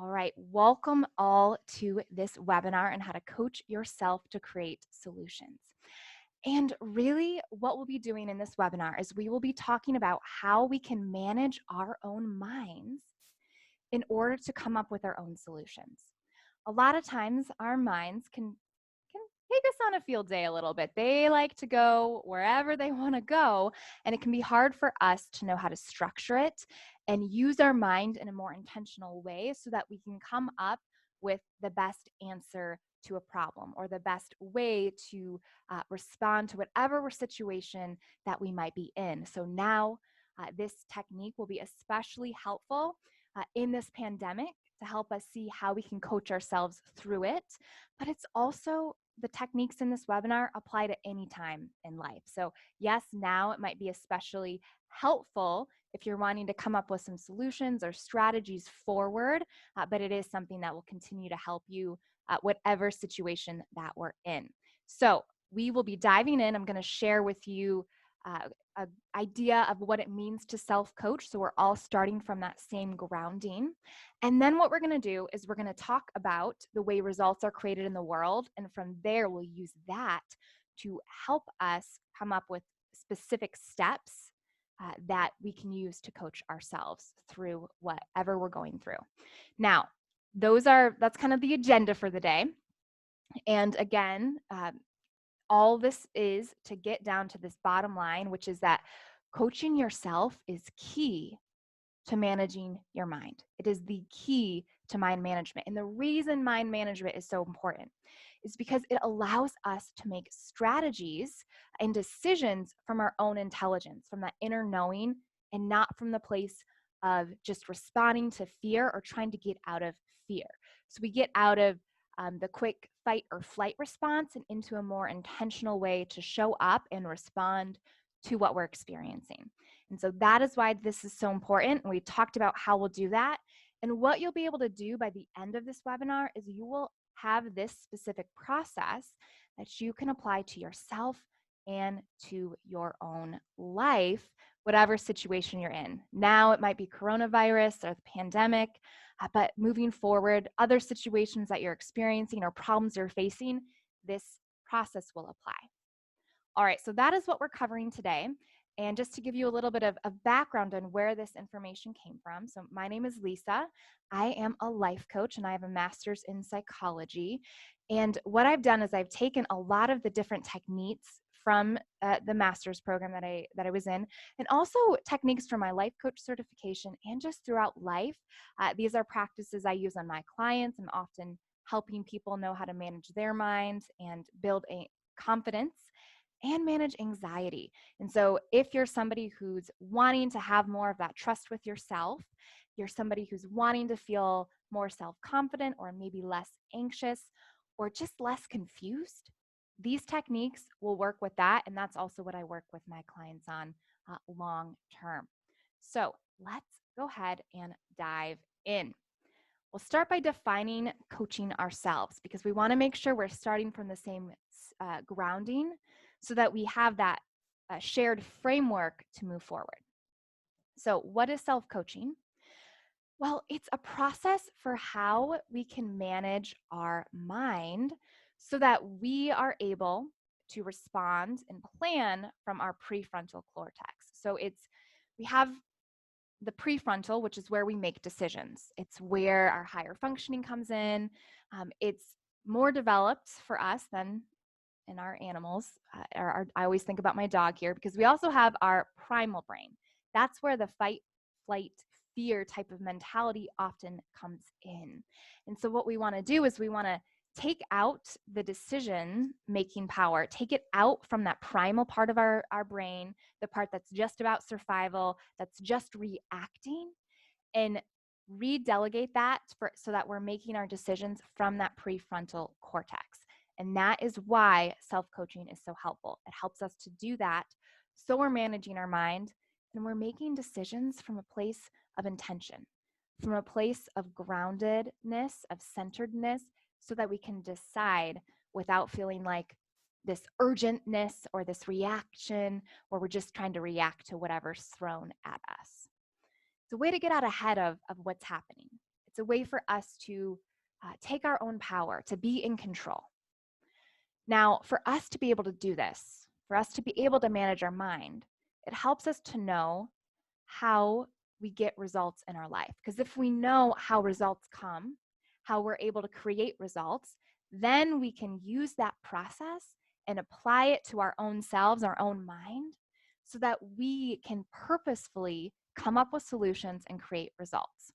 All right, welcome all to this webinar on how to coach yourself to create solutions. And really, what we'll be doing in this webinar is we will be talking about how we can manage our own minds in order to come up with our own solutions. A lot of times, our minds can take us on a field day a little bit. They like to go wherever they want to go, and it can be hard for us to know how to structure it and use our mind in a more intentional way so that we can come up with the best answer to a problem or the best way to respond to whatever situation that we might be in. So now this technique will be especially helpful in this pandemic to help us see how we can coach ourselves through it. But it's also the techniques in this webinar apply to any time in life. So yes, now it might be especially helpful if you're wanting to come up with some solutions or strategies forward, but it is something that will continue to help you whatever situation that we're in. So we will be diving in. I'm going to share with you an idea of what it means to self-coach. So we're all starting from that same grounding. And then what we're going to do is we're going to talk about the way results are created in the world. And from there, we'll use that to help us come up with specific steps that we can use to coach ourselves through whatever we're going through. Now, that's kind of the agenda for the day. And again, all this is to get down to this bottom line, which is that coaching yourself is key to managing your mind. It is the key to mind management. And the reason mind management is so important is because it allows us to make strategies and decisions from our own intelligence, from that inner knowing, and not from the place of just responding to fear or trying to get out of fear. So we get out of the quick fight or flight response and into a more intentional way to show up and respond to what we're experiencing. And so that is why this is so important. And we talked about how we'll do that. And what you'll be able to do by the end of this webinar is you will have this specific process that you can apply to yourself and to your own life, whatever situation you're in. Now it might be coronavirus or the pandemic, but moving forward, other situations that you're experiencing or problems you're facing, this process will apply. All right, so that is what we're covering today. And just to give you a little bit of background on where this information came from. So my name is Lisa. I am a life coach and I have a master's in psychology. And what I've done is I've taken a lot of the different techniques from the master's program that I was in, and also techniques from my life coach certification and just throughout life. These are practices I use on my clients. I'm often helping people know how to manage their minds and build a confidence and manage anxiety. And so if you're somebody who's wanting to have more of that trust with yourself, you're somebody who's wanting to feel more self-confident or maybe less anxious or just less confused, these techniques will work with that. And that's also what I work with my clients on long term. So let's go ahead and dive in. We'll start by defining coaching ourselves because we want to make sure we're starting from the same grounding so that we have that shared framework to move forward. So what is self-coaching? Well, it's a process for how we can manage our mind so that we are able to respond and plan from our prefrontal cortex. So we have the prefrontal, which is where we make decisions. It's where our higher functioning comes in. It's more developed for us than in our animals. I always think about my dog here because we also have our primal brain. That's where the fight, flight, fear type of mentality often comes in. And so what we want to do is we want to take out the decision making power, take it out from that primal part of our brain, the part that's just about survival, that's just reacting, and redelegate that so that we're making our decisions from that prefrontal cortex. And that is why self-coaching is so helpful. It helps us to do that so we're managing our mind and we're making decisions from a place of intention, from a place of groundedness, of centeredness, so that we can decide without feeling like this urgentness or this reaction where we're just trying to react to whatever's thrown at us. It's a way to get out ahead of what's happening. It's a way for us to take our own power, to be in control. Now, for us to be able to do this, for us to be able to manage our mind, it helps us to know how we get results in our life. Because if we know how results come, how we're able to create results, then we can use that process and apply it to our own selves, our own mind, so that we can purposefully come up with solutions and create results.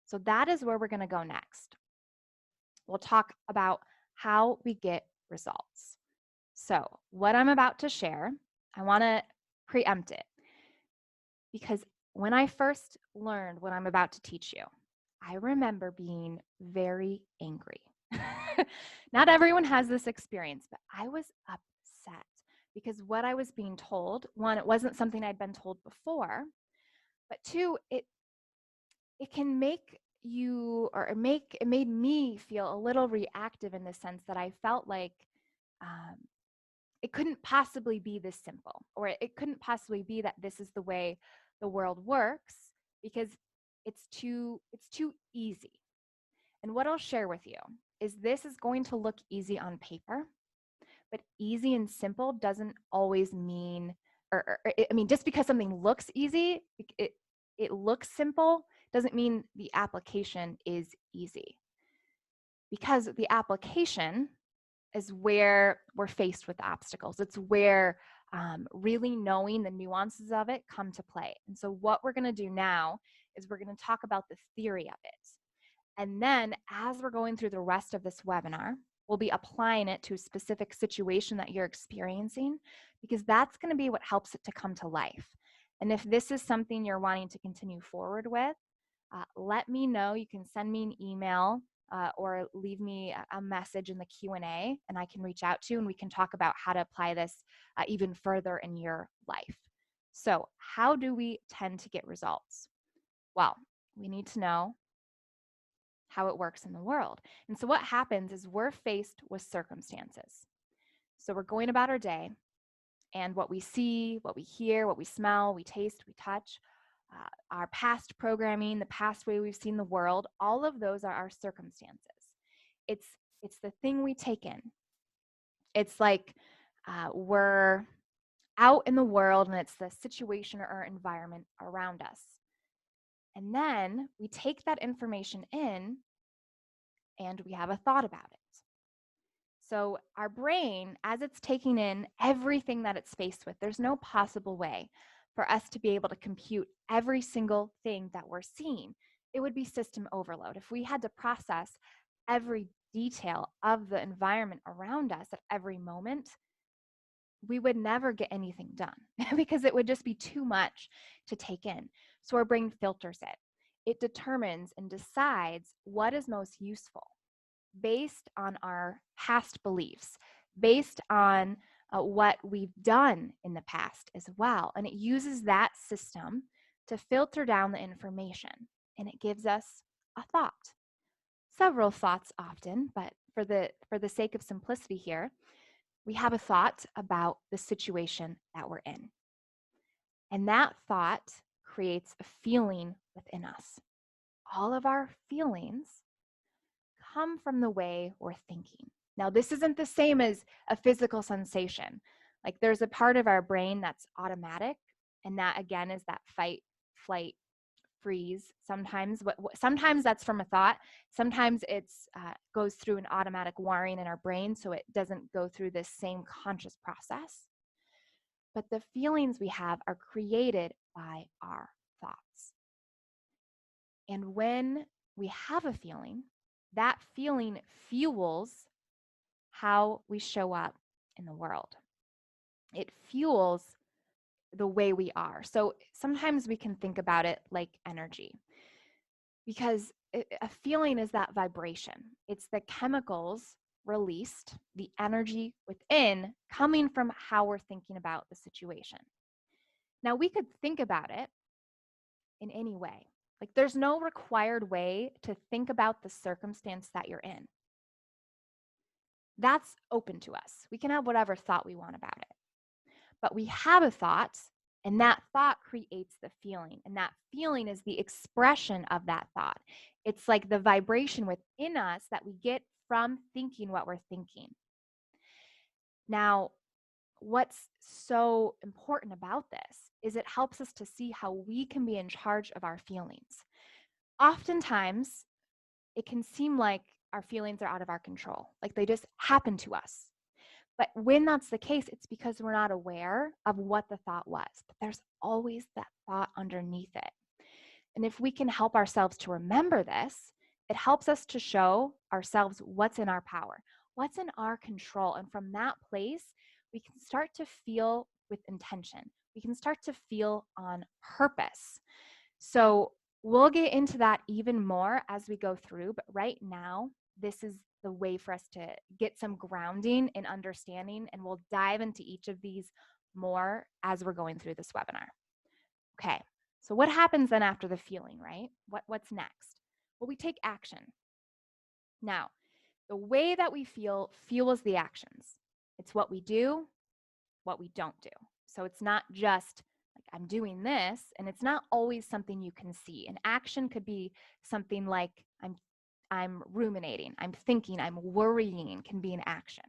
So that is where we're going to go next. We'll talk about how we get results. So what I'm about to share, I want to preempt it, because when I first learned what I'm about to teach you, I remember being very angry. Not everyone has this experience, but I was upset because what I was being told, one, it wasn't something I'd been told before, but two, it can make you, or it made me feel a little reactive in the sense that I felt like it couldn't possibly be this simple, or it couldn't possibly be that this is the way the world works, because it's too easy. And what I'll share with you is this is going to look easy on paper, but easy and simple doesn't always mean, I mean, just because something looks easy, it looks simple, doesn't mean the application is easy. Because the application is where we're faced with obstacles. It's where really knowing the nuances of it come to play. And so what we're going to do now is we're going to talk about the theory of it. And then as we're going through the rest of this webinar, we'll be applying it to a specific situation that you're experiencing, because that's going to be what helps it to come to life. And if this is something you're wanting to continue forward with, let me know. You can send me an email or leave me a message in the Q&A, and I can reach out to you and we can talk about how to apply this even further in your life. So how do we tend to get results? Well, we need to know how it works in the world. And so what happens is we're faced with circumstances. So we're going about our day, and what we see, what we hear, what we smell, we taste, we touch, our past programming, the past way we've seen the world, all of those are our circumstances. It's the thing we take in. It's like we're out in the world and it's the situation or environment around us. And then we take that information in and we have a thought about it. So our brain, as it's taking in everything that it's faced with, there's no possible way for us to be able to compute every single thing that we're seeing. It would be system overload. If we had to process every detail of the environment around us at every moment, we would never get anything done because it would just be too much to take in. So our brain filters it. It determines and decides what is most useful based on our past beliefs, based on what we've done in the past as well. And it uses that system to filter down the information, and it gives us a thought. Several thoughts often, but for the sake of simplicity here, we have a thought about the situation that we're in. And that thought creates a feeling within us. All of our feelings come from the way we're thinking. Now, this isn't the same as a physical sensation. Like there's a part of our brain that's automatic, and that again is that fight, flight, freeze. Sometimes that's from a thought. Sometimes it's goes through an automatic wiring in our brain, so it doesn't go through this same conscious process. But the feelings we have are created by our thoughts. And when we have a feeling, that feeling fuels how we show up in the world. It fuels the way we are. So sometimes we can think about it like energy, because a feeling is that vibration. It's the chemicals released, the energy within coming from how we're thinking about the situation. Now, we could think about it in any way. Like there's no required way to think about the circumstance that you're in. That's open to us. We can have whatever thought we want about it. But we have a thought, And that thought creates the feeling. And that feeling is the expression of that thought. It's like the vibration within us that we get from thinking what we're thinking. Now, what's so important about this is it helps us to see how we can be in charge of our feelings. Oftentimes, it can seem like our feelings are out of our control, like they just happen to us. But when that's the case, it's because we're not aware of what the thought was. But there's always that thought underneath it. And if we can help ourselves to remember this, it helps us to show ourselves what's in our power, what's in our control. And from that place, we can start to feel with intention. We can start to feel on purpose. So we'll get into that even more as we go through. But right now, this is the way for us to get some grounding and understanding. And we'll dive into each of these more as we're going through this webinar. Okay, so what happens then after the feeling, right? What's next? Well, we take action. Now, the way that we feel fuels the actions. It's what we do, what we don't do. So it's not just like I'm doing this, and it's not always something you can see. An action could be something like I'm ruminating, I'm thinking, I'm worrying can be an action.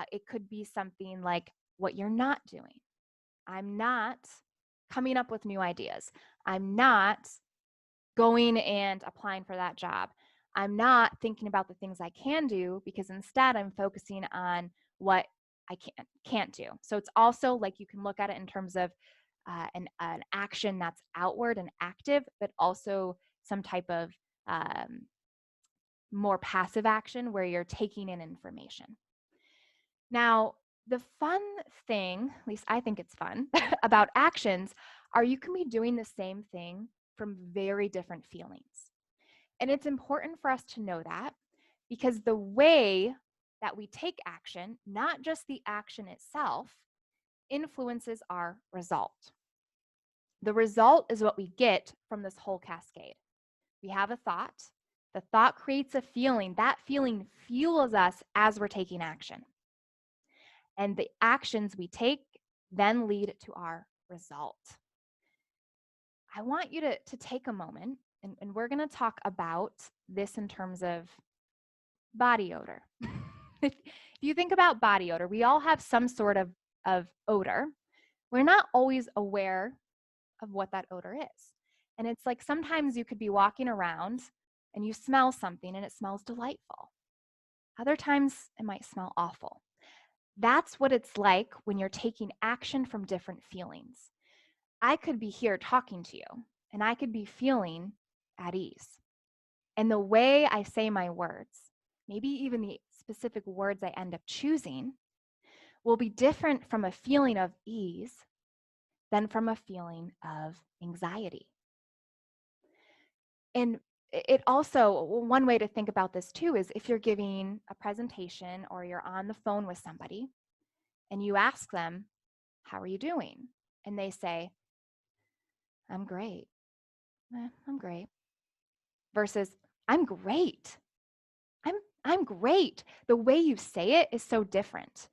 It could be something like what you're not doing. I'm not coming up with new ideas. I'm not going and applying for that job. I'm not thinking about the things I can do because instead I'm focusing on what I can't do. So it's also like you can look at it in terms of an action that's outward and active, but also some type of more passive action where you're taking in information. Now, the fun thing, at least I think it's fun, about actions are you can be doing the same thing from very different feelings. And it's important for us to know that because the way that we take action, not just the action itself, influences our result. The result is what we get from this whole cascade. We have a thought. The thought creates a feeling. That feeling fuels us as we're taking action. And the actions we take then lead to our result. I want you to take a moment, and we're going to talk about this in terms of body odor. If you think about body odor, we all have some sort of odor. We're not always aware of what that odor is. And it's like sometimes you could be walking around and you smell something and it smells delightful. Other times it might smell awful. That's what it's like when you're taking action from different feelings. I could be here talking to you and I could be feeling at ease. And the way I say my words, maybe even the specific words I end up choosing, will be different from a feeling of ease than from a feeling of anxiety. And it also, one way to think about this too is if you're giving a presentation or you're on the phone with somebody and you ask them, how are you doing? And they say, I'm great. I'm great. Versus, I'm great. I'm great. The way you say it is so different.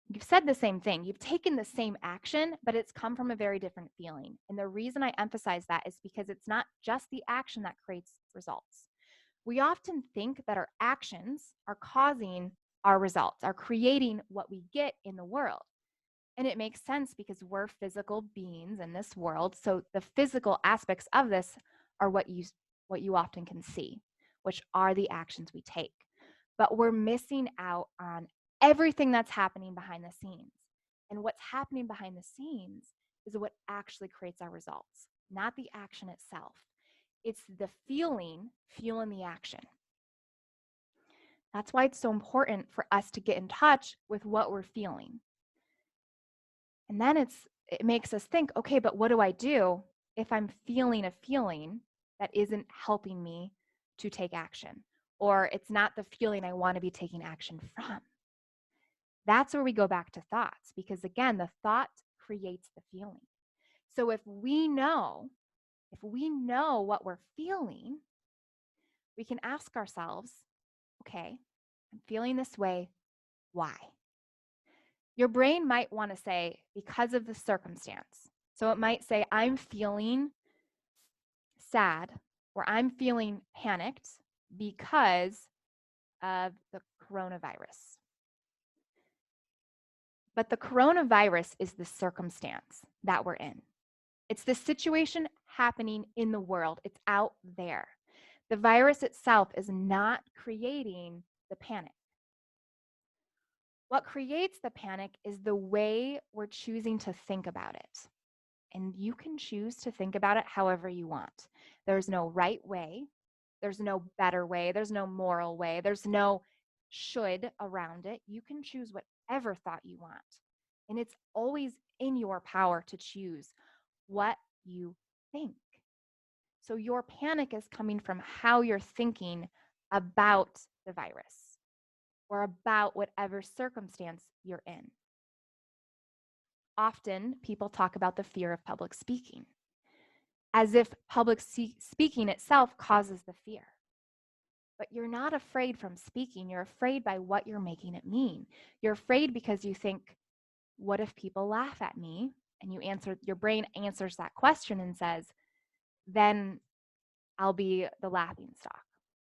You've said the same thing. You've taken the same action, but it's come from a very different feeling. And the reason I emphasize that is because it's not just the action that creates results. We often think that our actions are causing our results, are creating what we get in the world. And it makes sense because we're physical beings in this world. So the physical aspects of this are what you often can see, which are the actions we take. But we're missing out on everything that's happening behind the scenes. And what's happening behind the scenes is what actually creates our results, not the action itself. It's the feeling fueling the action. That's why it's so important for us to get in touch with what we're feeling. And then it makes us think, okay, but what do I do if I'm feeling a feeling that isn't helping me to take action? Or it's not the feeling I want to be taking action from? That's where we go back to thoughts, because again, the thought creates the feeling. So if we know what we're feeling, we can ask ourselves, okay, I'm feeling this way. Why? Your brain might want to say, because of the circumstance. So it might say, I'm feeling sad or I'm feeling panicked because of the coronavirus. But the coronavirus is the circumstance that we're in. It's the situation happening in the world. It's out there. The virus itself is not creating the panic. What creates the panic is the way we're choosing to think about it. And you can choose to think about it however you want. There's no right way. There's no better way. There's no moral way. There's no should around it. You can choose whatever thought you want. And it's always in your power to choose what you think. So your panic is coming from how you're thinking about the virus or about whatever circumstance you're in. Often people talk about the fear of public speaking as if public speaking itself causes the fear. But you're not afraid from speaking. You're afraid by what you're making it mean. You're afraid because you think, what if people laugh at me? And your brain answers that question and says, then I'll be the laughing stock.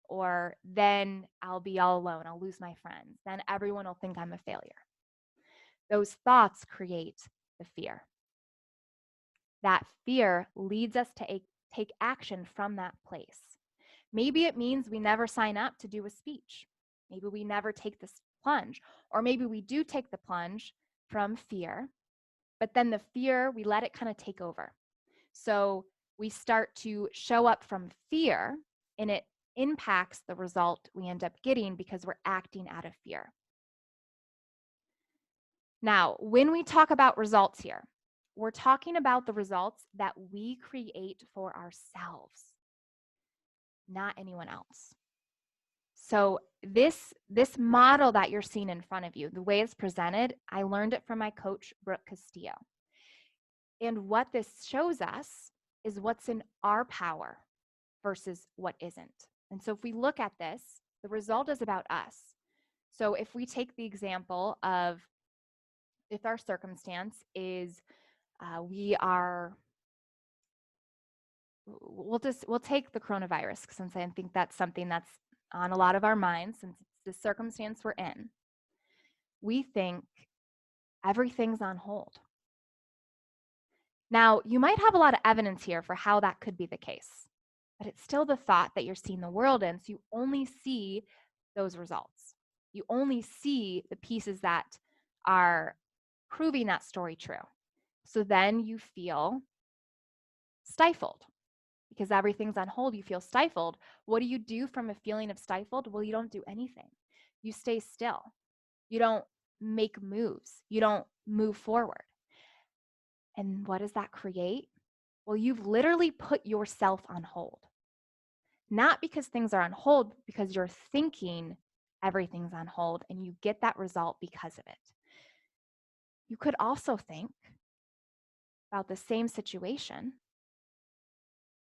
Or then I'll be all alone. I'll lose my friends. Then everyone will think I'm a failure. Those thoughts create the fear. That fear leads us to take action from that place. Maybe it means we never sign up to do a speech. Maybe we never take this plunge. Or maybe we do take the plunge from fear, but then the fear, we let it kind of take over. So we start to show up from fear, and it impacts the result we end up getting because we're acting out of fear. Now, when we talk about results here, we're talking about the results that we create for ourselves, not anyone else. So this model that you're seeing in front of you, the way it's presented, I learned it from my coach, Brooke Castillo. And what this shows us is what's in our power versus what isn't. And so if we look at this, the result is about us. So if we take the example of if our circumstance is we'll take the coronavirus since I think that's something that's on a lot of our minds since it's the circumstance we're in. We think everything's on hold. Now, you might have a lot of evidence here for how that could be the case, but it's still the thought that you're seeing the world in, so you only see those results. You only see the pieces that are proving that story true. So then you feel stifled because everything's on hold. You feel stifled. What do you do from a feeling of stifled? Well, you don't do anything. You stay still. You don't make moves. You don't move forward. And what does that create? Well, you've literally put yourself on hold. Not because things are on hold, but because you're thinking everything's on hold and you get that result because of it. You could also think about the same situation.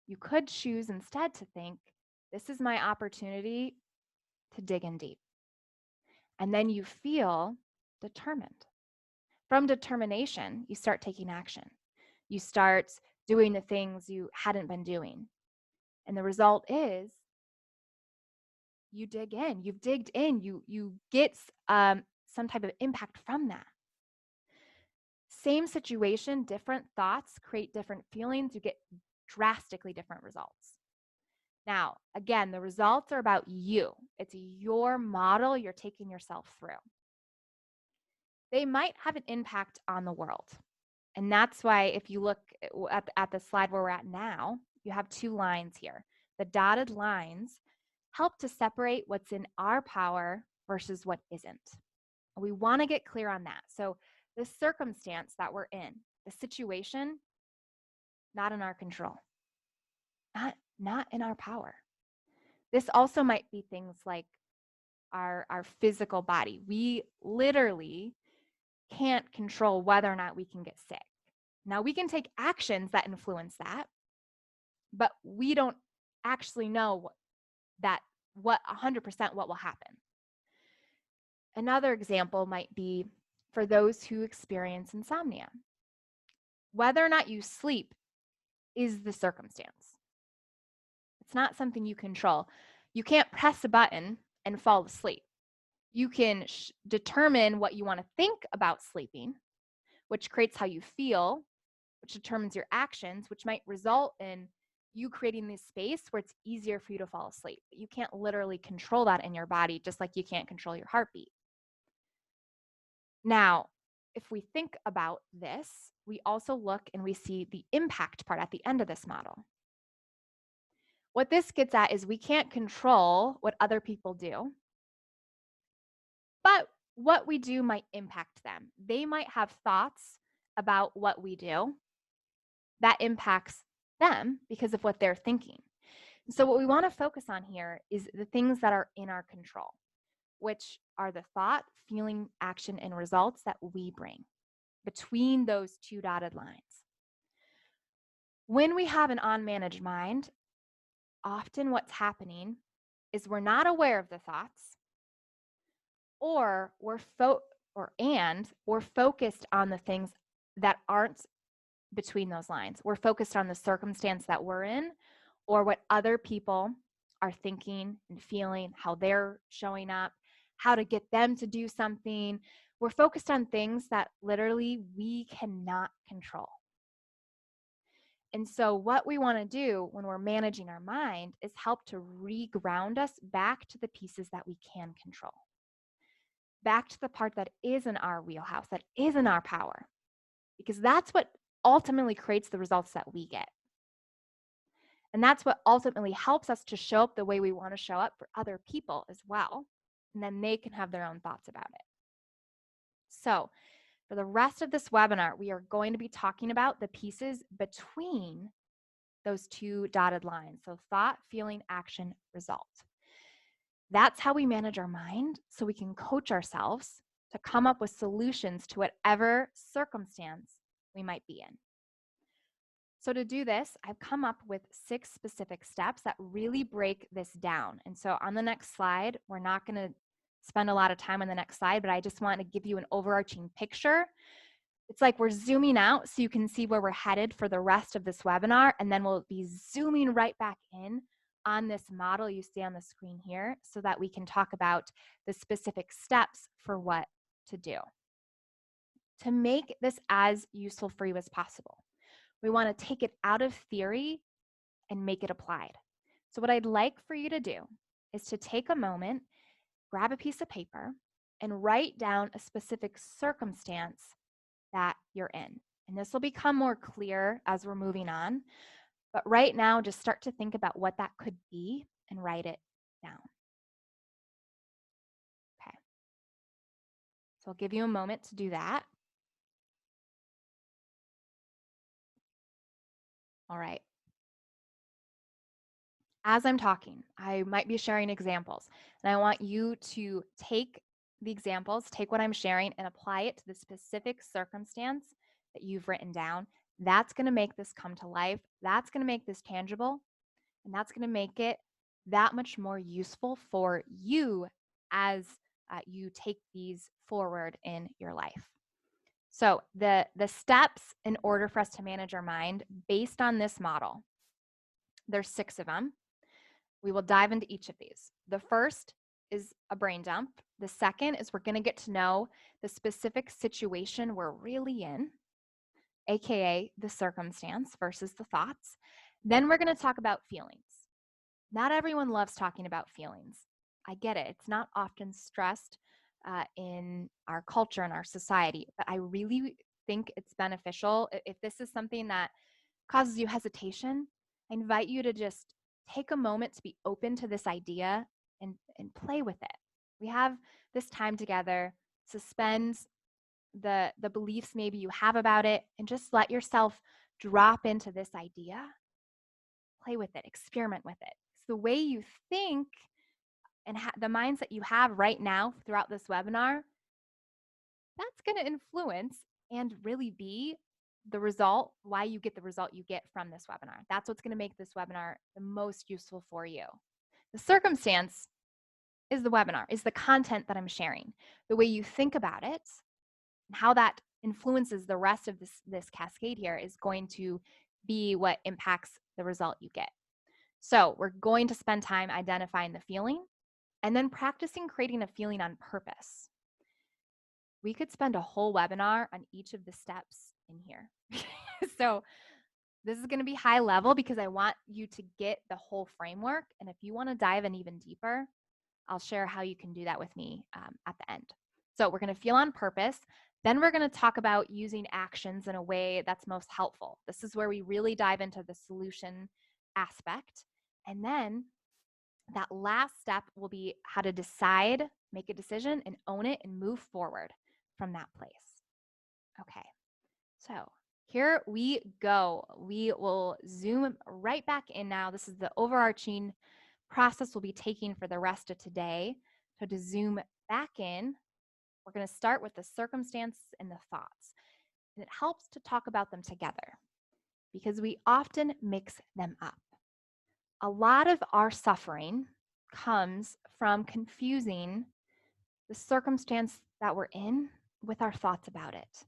You could choose instead to think, this is my opportunity to dig in deep. And then you feel determined. From determination, you start taking action. You start doing the things you hadn't been doing. And the result is you dig in. You've digged in. You get some type of impact from that. Same situation, different thoughts create different feelings. You get drastically different results. Now, again, the results are about you. It's your model you're taking yourself through. They might have an impact on the world. And that's why if you look at the slide where we're at now, you have two lines here. The dotted lines help to separate what's in our power versus what isn't. We want to get clear on that. So the circumstance that we're in, the situation, not in our control, not in our power. This also might be things like our physical body. We literally can't control whether or not we can get sick. Now, we can take actions that influence that, but we don't actually know what 100% what will happen. Another example might be for those who experience insomnia. Whether or not you sleep is the circumstance. It's not something you control. You can't press a button and fall asleep. You can determine what you want to think about sleeping, which creates how you feel, which determines your actions, which might result in you creating this space where it's easier for you to fall asleep. But you can't literally control that in your body, just like you can't control your heartbeat. Now, if we think about this, we also look and we see the impact part at the end of this model. What this gets at is we can't control what other people do, but what we do might impact them. They might have thoughts about what we do that impacts them because of what they're thinking. So what we want to focus on here is the things that are in our control, which are the thought, feeling, action, and results that we bring between those two dotted lines. When we have an unmanaged mind, often what's happening is we're not aware of the thoughts, or we're focused on the things that aren't between those lines. We're focused on the circumstance that we're in, or what other people are thinking and feeling, how they're showing up, how to get them to do something. We're focused on things that literally we cannot control. And so what we want to do when we're managing our mind is help to reground us back to the pieces that we can control, back to the part that is in our wheelhouse, that is in our power, because that's what ultimately creates the results that we get. And that's what ultimately helps us to show up the way we want to show up for other people as well. And then they can have their own thoughts about it. So for the rest of this webinar, we are going to be talking about the pieces between those two dotted lines. So thought, feeling, action, result. That's how we manage our mind so we can coach ourselves to come up with solutions to whatever circumstance we might be in. So to do this, I've come up with 6 specific steps that really break this down. And so on the next slide, we're not going to spend a lot of time on the next slide, but I just want to give you an overarching picture. It's like we're zooming out so you can see where we're headed for the rest of this webinar, and then we'll be zooming right back in on this model you see on the screen here so that we can talk about the specific steps for what to do. To make this as useful for you as possible, we want to take it out of theory and make it applied. So what I'd like for you to do is to take a moment, grab a piece of paper, and write down a specific circumstance that you're in. And this will become more clear as we're moving on. But right now, just start to think about what that could be and write it down. Okay. So I'll give you a moment to do that. All right. As I'm talking, I might be sharing examples, and I want you to take the examples, take what I'm sharing, and apply it to the specific circumstance that you've written down. That's going to make this come to life. That's going to make this tangible, and that's going to make it that much more useful for you as you take these forward in your life. So the steps in order for us to manage our mind based on this model, there's 6 of them. We will dive into each of these. The first is a brain dump. The second is we're going to get to know the specific situation we're really in, aka the circumstance versus the thoughts. Then we're going to talk about feelings. Not everyone loves talking about feelings. I get it. It's not often stressed in our culture and our society, but I really think it's beneficial. If this is something that causes you hesitation, I invite you to just take a moment to be open to this idea and play with it. We have this time together. Suspend the beliefs maybe you have about it and just let yourself drop into this idea. Play with it, experiment with it. It's the way you think and the mindset you have right now throughout this webinar, that's going to influence and really be the result, why you get the result you get from this webinar. That's what's going to make this webinar the most useful for you. The circumstance is the webinar, is the content that I'm sharing. The way you think about it And how that influences the rest of this cascade here is going to be what impacts the result you get. So we're going to spend time identifying the feeling and then practicing creating a feeling on purpose. We could spend a whole webinar on each of the steps in here. So this is going to be high level because I want you to get the whole framework. And if you want to dive in even deeper, I'll share how you can do that with me at the end. So we're going to feel on purpose. Then we're going to talk about using actions in a way that's most helpful. This is where we really dive into the solution aspect. And then that last step will be how to decide, make a decision, and own it and move forward from that place. Okay, so here we go. We will zoom right back in now. This is the overarching process we'll be taking for the rest of today. So to zoom back in, we're going to start with the circumstance and the thoughts. And it helps to talk about them together because we often mix them up. A lot of our suffering comes from confusing the circumstance that we're in with our thoughts about it.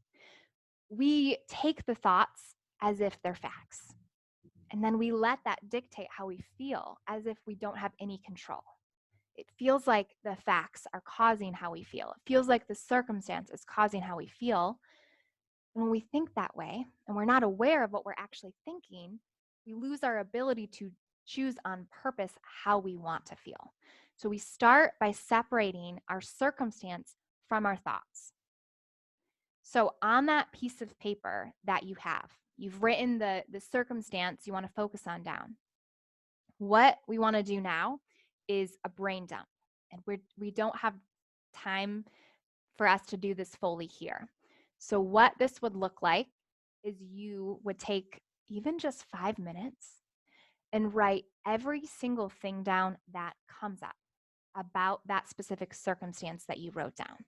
We take the thoughts as if they're facts, and then we let that dictate how we feel as if we don't have any control. It feels like the facts are causing how we feel. It feels like the circumstance is causing how we feel. And when we think that way and we're not aware of what we're actually thinking, we lose our ability to choose on purpose how we want to feel. So we start by separating our circumstance from our thoughts. So on that piece of paper that you've written the circumstance you want to focus on down. What we want to do now is a brain dump. And we don't have time for us to do this fully here. So what this would look like is you would take even just 5 minutes and write every single thing down that comes up about that specific circumstance that you wrote down.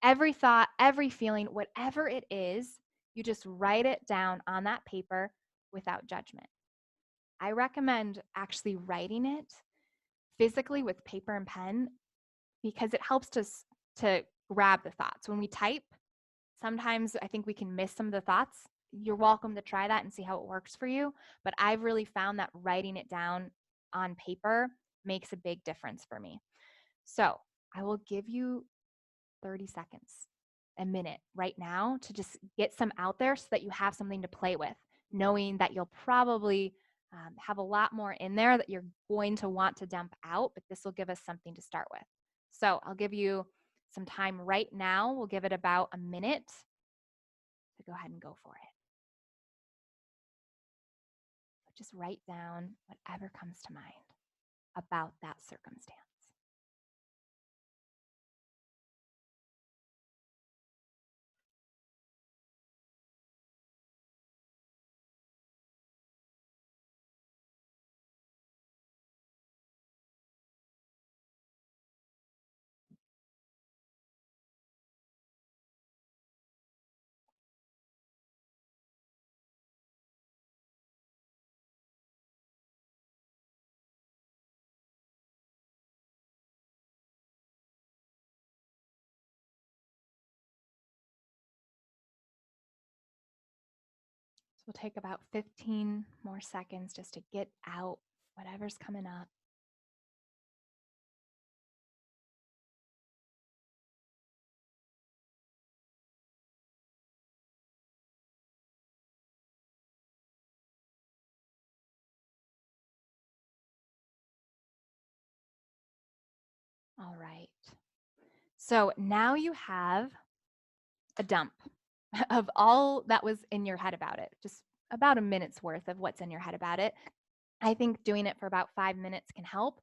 Every thought, every feeling, whatever it is, you just write it down on that paper without judgment. I recommend actually writing it physically with paper and pen because it helps to grab the thoughts. When we type, sometimes I think we can miss some of the thoughts. You're welcome to try that and see how it works for you. But I've really found that writing it down on paper makes a big difference for me. So I will give you 30 seconds, a minute right now to just get some out there so that you have something to play with, knowing that you'll probably have a lot more in there that you're going to want to dump out, but this will give us something to start with. So I'll give you some time right now. We'll give it about a minute to go ahead and go for it. Just write down whatever comes to mind about that circumstance. So we'll take about 15 more seconds just to get out whatever's coming up. All right. So now you have a dump of all that was in your head about it, just about a minute's worth of what's in your head about it. I think doing it for about 5 minutes can help.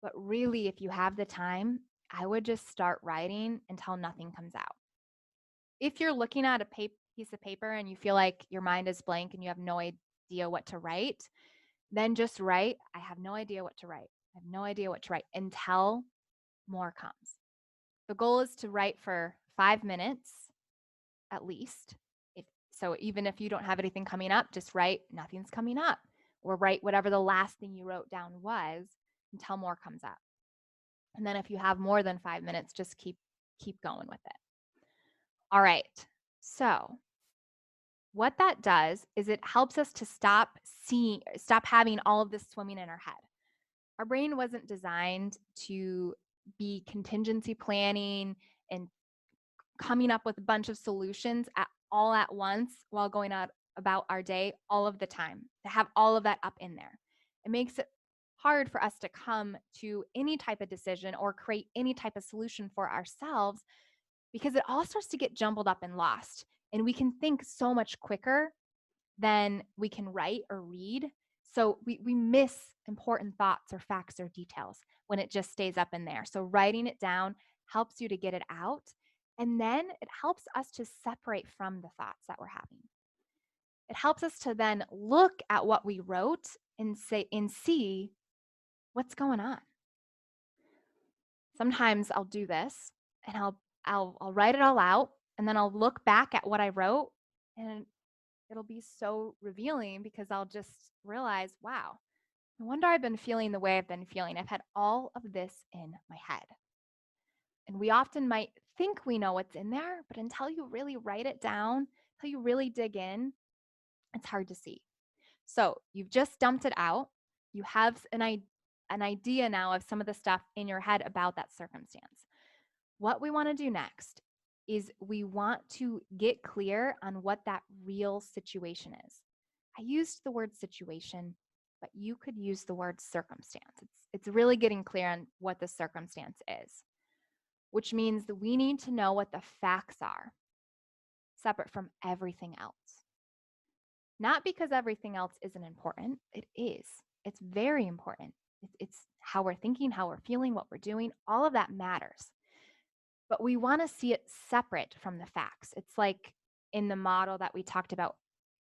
But really, if you have the time, I would just start writing until nothing comes out. If you're looking at a piece of paper and you feel like your mind is blank and you have no idea what to write, then just write, I have no idea what to write. I have no idea what to write until more comes. The goal is to write for 5 minutes at least. So even if you don't have anything coming up, just write nothing's coming up, or write whatever the last thing you wrote down was until more comes up. And then if you have more than 5 minutes, just keep going with it. All right. So, what that does is it helps us to stop having all of this swimming in our head. Our brain wasn't designed to be contingency planning and coming up with a bunch of solutions all at once while going out about our day all of the time, to have all of that up in there. It makes it hard for us to come to any type of decision or create any type of solution for ourselves because it all starts to get jumbled up and lost. And we can think so much quicker than we can write or read. So we miss important thoughts or facts or details when it just stays up in there. So writing it down helps you to get it out. And then it helps us to separate from the thoughts that we're having. It helps us to then look at what we wrote and see what's going on. Sometimes I'll do this and I'll write it all out and then I'll look back at what I wrote and it'll be so revealing because I'll just realize, wow, no wonder I've been feeling the way I've been feeling. I've had all of this in my head. And we often might think we know what's in there, but until you really write it down, until you really dig in, it's hard to see. So you've just dumped it out. You have an idea now of some of the stuff in your head about that circumstance. What we want to do next is we want to get clear on what that real situation is. I used the word situation, but you could use the word circumstance. It's really getting clear on what the circumstance is, which means that we need to know what the facts are, separate from everything else. Not because everything else isn't important. It is. It's very important. It's how we're thinking, how we're feeling, what we're doing. All of that matters. But we want to see it separate from the facts. It's like in the model that we talked about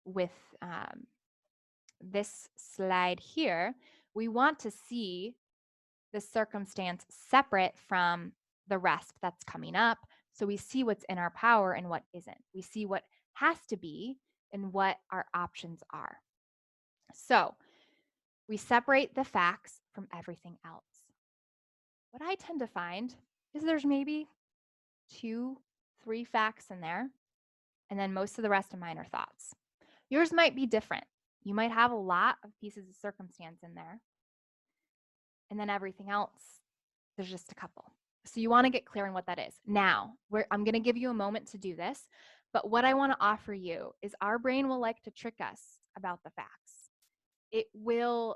with this slide here, we want to see the circumstance separate from the rest that's coming up. So we see what's in our power and what isn't. We see what has to be and what our options are. So we separate the facts from everything else. What I tend to find is there's maybe 2, 3 facts in there, and then most of the rest of mine are thoughts. Yours might be different. You might have a lot of pieces of circumstance in there, and then everything else, there's just a couple. So you want to get clear on what that is. Now, I'm going to give you a moment to do this, but what I want to offer you is our brain will like to trick us about the facts. It will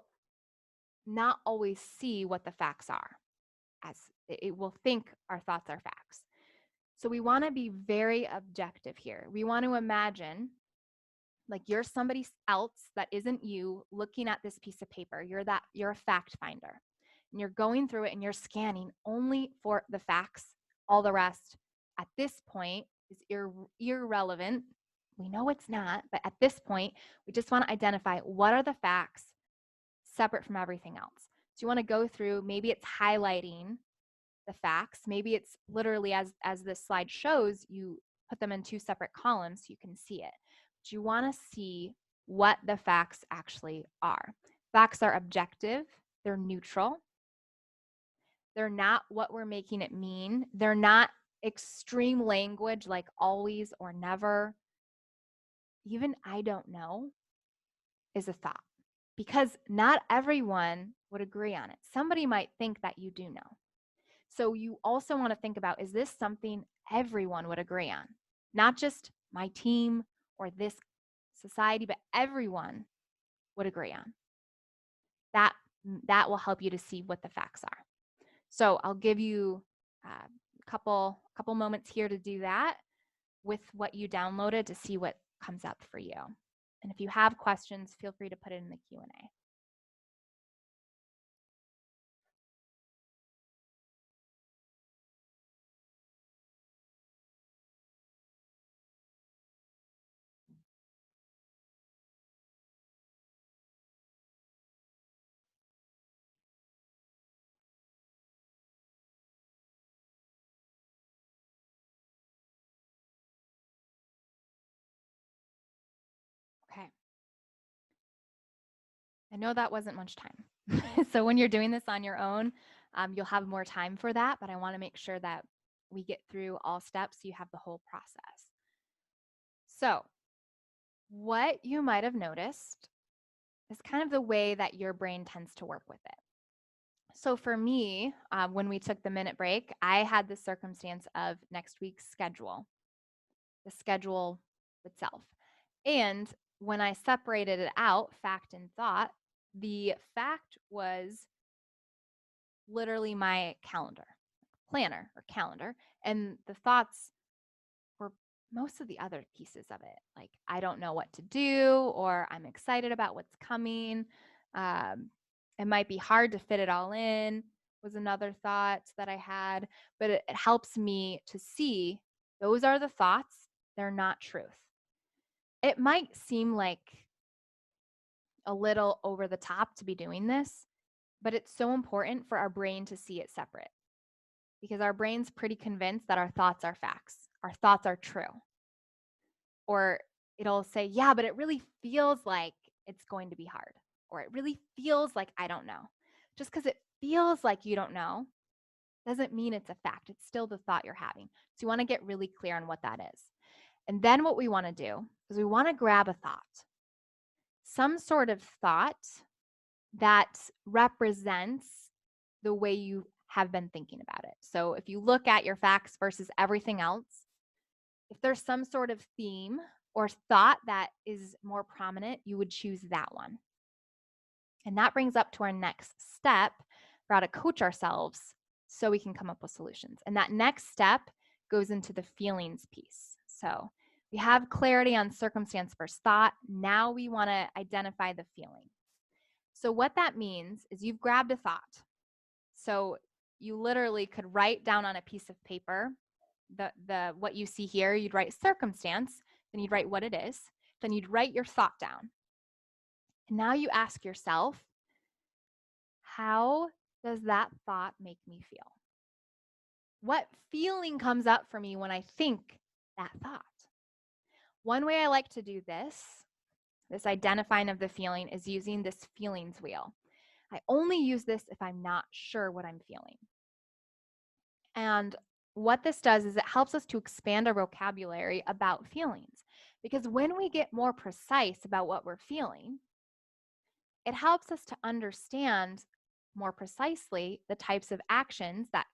not always see what the facts are, as it will think our thoughts are facts. So we want to be very objective here. We want to imagine like you're somebody else that isn't you looking at this piece of paper. You're a fact finder. And you're going through it and you're scanning only for the facts. All the rest at this point is irrelevant. We know it's not, but at this point, we just want to identify what are the facts separate from everything else. So you want to go through, maybe it's highlighting the facts. Maybe it's literally as this slide shows, you put them in 2 separate columns so you can see it. But you want to see what the facts actually are. Facts are objective, they're neutral. They're not what we're making it mean. They're not extreme language like always or never. Even I don't know is a thought because not everyone would agree on it. Somebody might think that you do know. So you also want to think about, is this something everyone would agree on? Not just my team or this society, but everyone would agree on. That will help you to see what the facts are. So I'll give you a couple moments here to do that with what you downloaded to see what comes up for you. And if you have questions, feel free to put it in the Q&A. Okay. I know that wasn't much time. So when you're doing this on your own, you'll have more time for that, but I want to make sure that we get through all steps so you have the whole process. So, what you might have noticed is kind of the way that your brain tends to work with it. So, for me, when we took the minute break, I had the circumstance of next week's schedule, the schedule itself. And when I separated it out, fact and thought, the fact was literally my calendar, planner or calendar, and the thoughts were most of the other pieces of it. Like, I don't know what to do, or I'm excited about what's coming. Um, it might be hard to fit it all in, was another thought that I had. But it helps me to see those are the thoughts, they're not truth. It might seem like a little over the top to be doing this, but it's so important for our brain to see it separate because our brain's pretty convinced that our thoughts are facts, our thoughts are true. Or it'll say, yeah, but it really feels like it's going to be hard. Or it really feels like I don't know. Just because it feels like you don't know doesn't mean it's a fact. It's still the thought you're having. So you want to get really clear on what that is. And then what we want to do is we want to grab a thought, some sort of thought that represents the way you have been thinking about it. So if you look at your facts versus everything else, if there's some sort of theme or thought that is more prominent, you would choose that one. And that brings up to our next step for how to coach ourselves so we can come up with solutions. And that next step goes into the feelings piece. So we have clarity on circumstance versus thought. Now we want to identify the feeling. So what that means is you've grabbed a thought. So you literally could write down on a piece of paper the what you see here. You'd write circumstance, then you'd write what it is, then you'd write your thought down. And now you ask yourself, how does that thought make me feel? What feeling comes up for me when I think that thought? One way I like to do this identifying of the feeling, is using this feelings wheel. I only use this if I'm not sure what I'm feeling. And what this does is it helps us to expand our vocabulary about feelings. Because when we get more precise about what we're feeling, it helps us to understand more precisely the types of actions that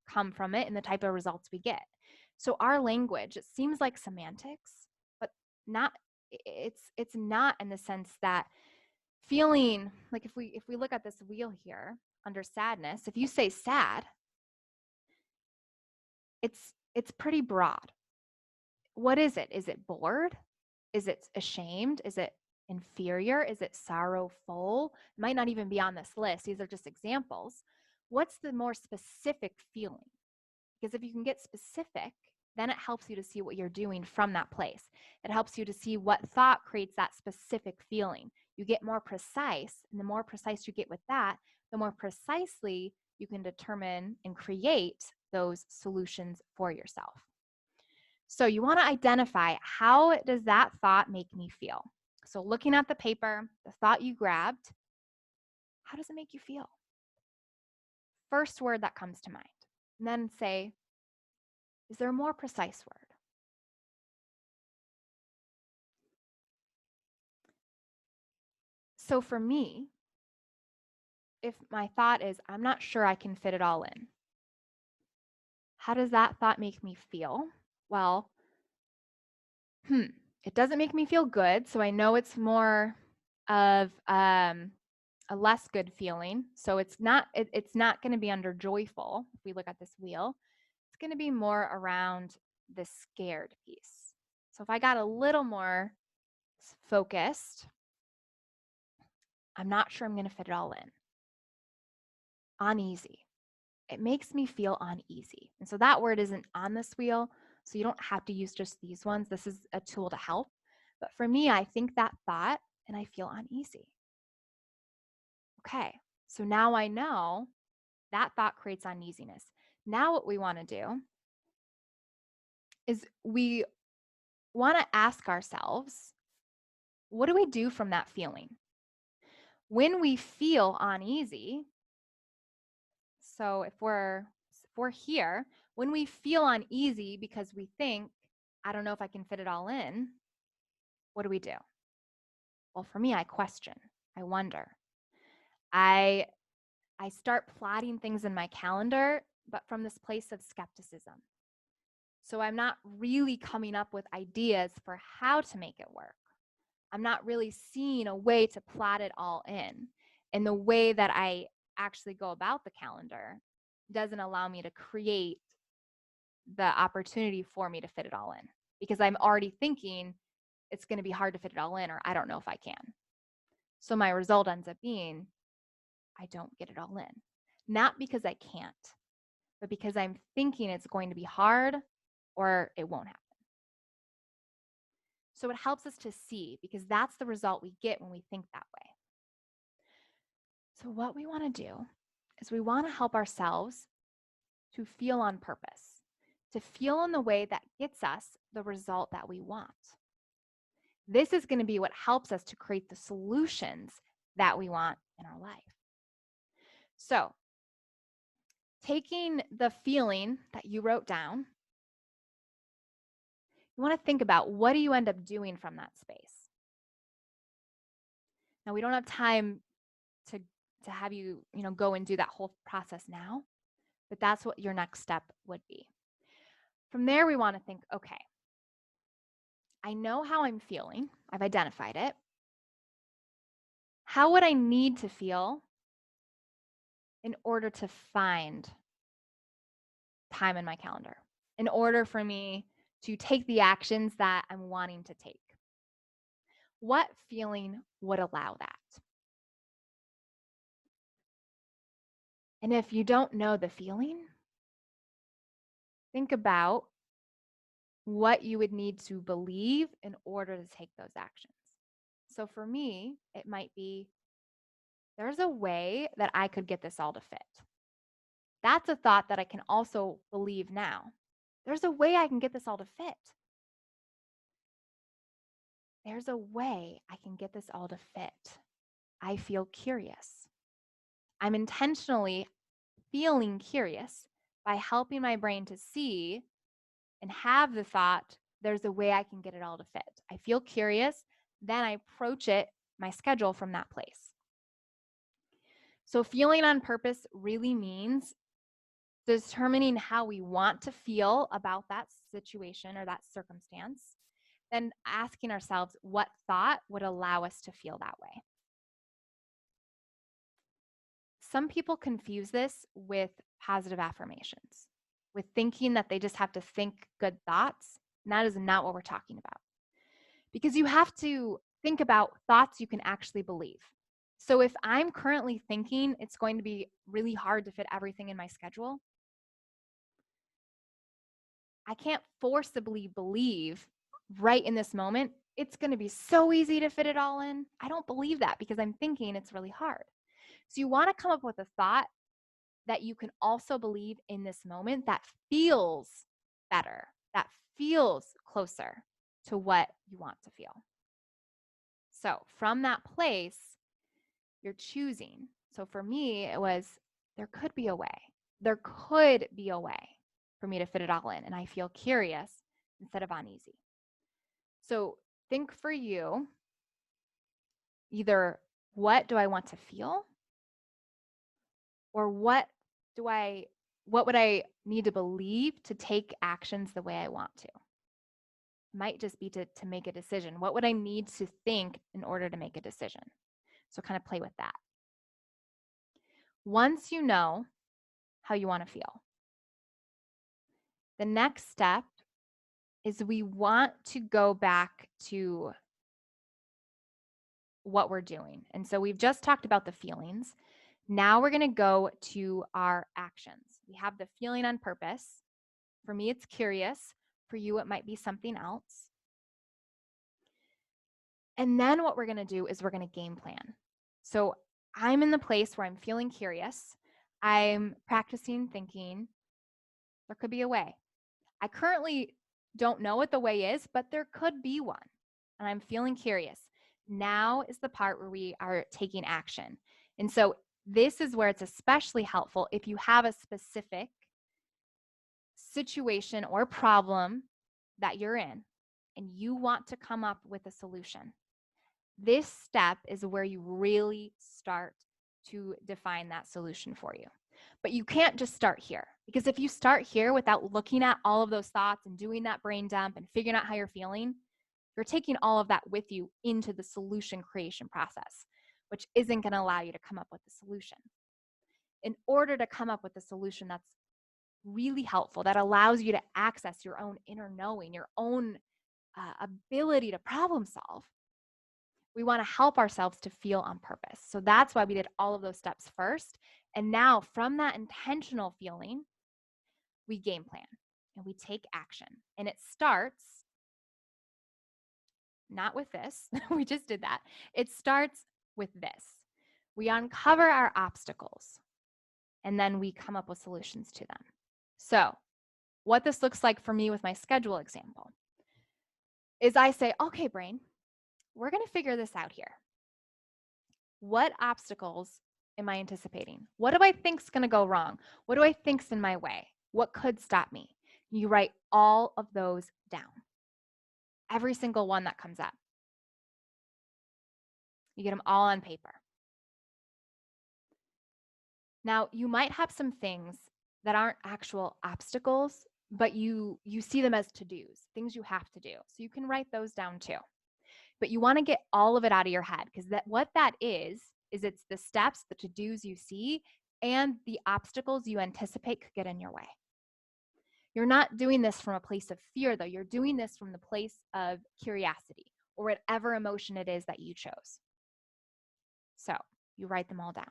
come from it and the type of results we get. So our language, it seems like semantics, but not it's not in the sense that feeling, like if we look at this wheel here under sadness, if you say sad, it's pretty broad. What is it? Is it bored? Is it ashamed? Is it inferior? Is it sorrowful? It might not even be on this list. These are just examples. What's the more specific feeling? Because if you can get specific, then it helps you to see what you're doing from that place. It helps you to see what thought creates that specific feeling. You get more precise, and the more precise you get with that, the more precisely you can determine and create those solutions for yourself. So you want to identify, how does that thought make me feel? So looking at the paper, the thought you grabbed, how does it make you feel? First word that comes to mind. And then say, is there a more precise word? So for me, if my thought is, I'm not sure I can fit it all in, how does that thought make me feel? Well, it doesn't make me feel good. So I know it's more of a less good feeling. So it's not going to be under joyful. If we look at this wheel, it's going to be more around the scared piece. So if I got a little more focused, I'm not sure I'm going to fit it all in. Uneasy. It makes me feel uneasy. And so that word isn't on this wheel. So you don't have to use just these ones. This is a tool to help. But for me, I think that thought and I feel uneasy. Okay. So now I know that thought creates uneasiness. Now what we want to do is we want to ask ourselves, what do we do from that feeling? When we feel uneasy, so if we're here, when we feel uneasy because we think, I don't know if I can fit it all in, what do we do? Well, for me, I question, I wonder. I I start plotting things in my calendar, but from this place of skepticism. So I'm not really coming up with ideas for how to make it work. I'm not really seeing a way to plot it all in. And the way that I actually go about the calendar doesn't allow me to create the opportunity for me to fit it all in because I'm already thinking it's going to be hard to fit it all in, or I don't know if I can. So my result ends up being I don't get it all in. Not because I can't, but because I'm thinking it's going to be hard or it won't happen. So it helps us to see because that's the result we get when we think that way. So what we want to do is we want to help ourselves to feel on purpose, to feel in the way that gets us the result that we want. This is going to be what helps us to create the solutions that we want in our life. So, taking the feeling that you wrote down, you want to think about what do you end up doing from that space. Now, we don't have time to have you, go and do that whole process now, but that's what your next step would be. From there, we want to think, okay, I know how I'm feeling. I've identified it. How would I need to feel in order to find time in my calendar, in order for me to take the actions that I'm wanting to take? What feeling would allow that? And if you don't know the feeling, think about what you would need to believe in order to take those actions. So for me, it might be there's a way that I could get this all to fit. That's a thought that I can also believe now. There's a way I can get this all to fit. There's a way I can get this all to fit. I feel curious. I'm intentionally feeling curious by helping my brain to see and have the thought, there's a way I can get it all to fit. I feel curious, then I approach it, my schedule from that place. So feeling on purpose really means determining how we want to feel about that situation or that circumstance, then asking ourselves what thought would allow us to feel that way. Some people confuse this with positive affirmations, with thinking that they just have to think good thoughts. And that is not what we're talking about. Because you have to think about thoughts you can actually believe. So if I'm currently thinking it's going to be really hard to fit everything in my schedule, I can't forcibly believe right in this moment it's going to be so easy to fit it all in. I don't believe that because I'm thinking it's really hard. So you want to come up with a thought that you can also believe in this moment that feels better, that feels closer to what you want to feel. So from that place, you're choosing. So for me, it was there could be a way. There could be a way for me to fit it all in. And I feel curious instead of uneasy. So think for you, either what do I want to feel? Or what would I need to believe to take actions the way I want to? Might just be to make a decision. What would I need to think in order to make a decision? So kind of play with that. Once you know how you want to feel, the next step is we want to go back to what we're doing. And so we've just talked about the feelings. Now we're going to go to our actions. We have the feeling on purpose. For me, it's curious. For you, it might be something else. And then what we're going to do is we're going to game plan. So I'm in the place where I'm feeling curious. I'm practicing thinking there could be a way. I currently don't know what the way is, but there could be one. And I'm feeling curious. Now is the part where we are taking action. And so this is where it's especially helpful if you have a specific situation or problem that you're in and you want to come up with a solution. This step is where you really start to define that solution for you. But you can't just start here, because if you start here without looking at all of those thoughts and doing that brain dump and figuring out how you're feeling, you're taking all of that with you into the solution creation process, which isn't going to allow you to come up with a solution. In order to come up with a solution that's really helpful, that allows you to access your own inner knowing, your own ability to problem solve, we want to help ourselves to feel on purpose. So that's why we did all of those steps first. And now from that intentional feeling, we game plan and we take action. And it starts not with this. We just did that. It starts with this. We uncover our obstacles and then we come up with solutions to them. So what this looks like for me with my schedule example is I say, okay, brain, we're going to figure this out here. What obstacles am I anticipating? What do I think is going to go wrong? What do I think's in my way? What could stop me? You write all of those down. Every single one that comes up. You get them all on paper. Now, you might have some things that aren't actual obstacles, but you see them as to-dos, things you have to do. So you can write those down too. But you want to get all of it out of your head, because what that is it's the steps, the to-dos you see, and the obstacles you anticipate could get in your way. You're not doing this from a place of fear, though. You're doing this from the place of curiosity or whatever emotion it is that you chose. So you write them all down.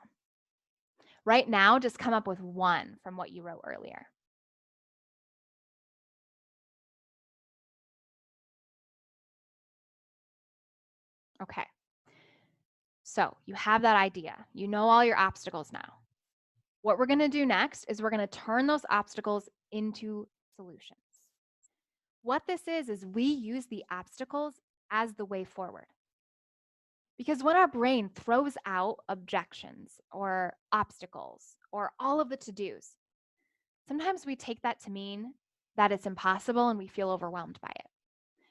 Right now, just come up with one from what you wrote earlier. Okay. So you have that idea. You know all your obstacles now. What we're going to do next is we're going to turn those obstacles into solutions. What this is we use the obstacles as the way forward. Because when our brain throws out objections or obstacles or all of the to-dos, sometimes we take that to mean that it's impossible and we feel overwhelmed by it.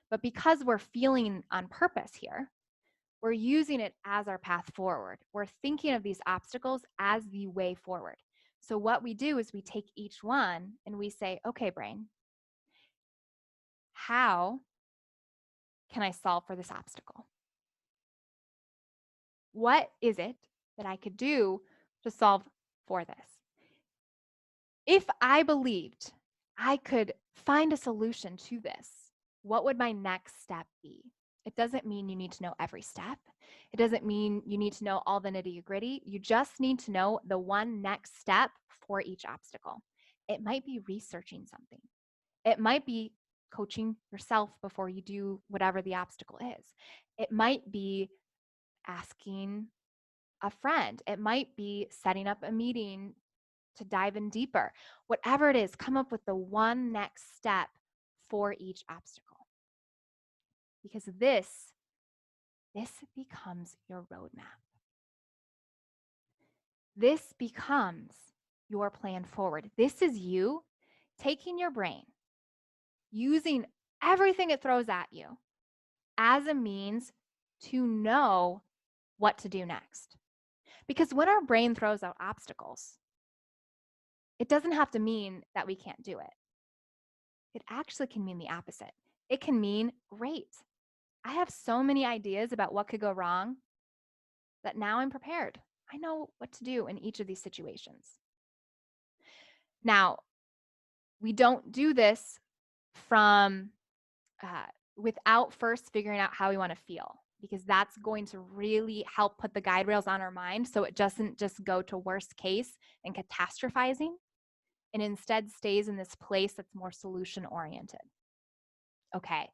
But because we're feeling on purpose here, we're using it as our path forward. We're thinking of these obstacles as the way forward. So what we do is we take each one and we say, okay, brain, how can I solve for this obstacle? What is it that I could do to solve for this? If I believed I could find a solution to this, what would my next step be? It doesn't mean you need to know every step. It doesn't mean you need to know all the nitty-gritty. You just need to know the one next step for each obstacle. It might be researching something. It might be coaching yourself before you do whatever the obstacle is. It might be asking a friend. It might be setting up a meeting to dive in deeper. Whatever it is, come up with the one next step for each obstacle. Because this becomes your roadmap. This becomes your plan forward. This is you taking your brain, using everything it throws at you as a means to know what to do next. Because when our brain throws out obstacles, it doesn't have to mean that we can't do it. It actually can mean the opposite. It can mean, great, I have so many ideas about what could go wrong that now I'm prepared. I know what to do in each of these situations. Now, we don't do this from without first figuring out how we want to feel, because that's going to really help put the guide rails on our mind so it doesn't just go to worst case and catastrophizing, and instead stays in this place that's more solution oriented. Okay,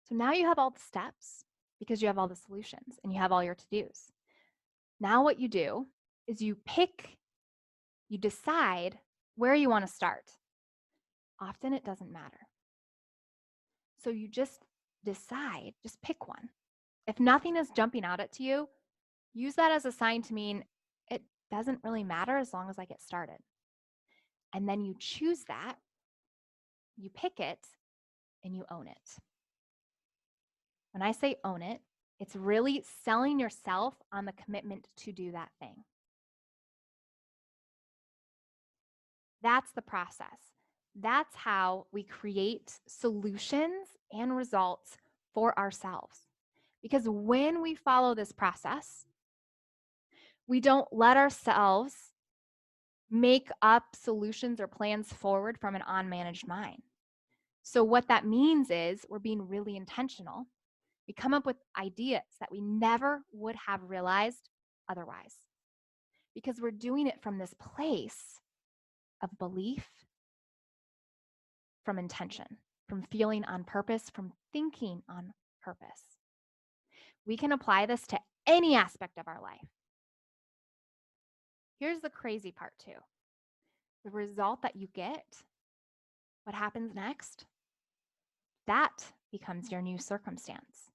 so now you have all the steps because you have all the solutions and you have all your to-dos. Now what you do is you decide where you want to start. Often it doesn't matter. So you just decide, just pick one. If nothing is jumping out at you, use that as a sign to mean it doesn't really matter as long as I get started. And then you choose that, you pick it, and you own it. When I say own it, it's really selling yourself on the commitment to do that thing. That's the process. That's how we create solutions and results for ourselves. Because when we follow this process, we don't let ourselves make up solutions or plans forward from an unmanaged mind. So, what that means is we're being really intentional. We come up with ideas that we never would have realized otherwise because we're doing it from this place of belief, from intention, from feeling on purpose, from thinking on purpose. We can apply this to any aspect of our life. Here's the crazy part, too. The result that you get, what happens next, that becomes your new circumstance,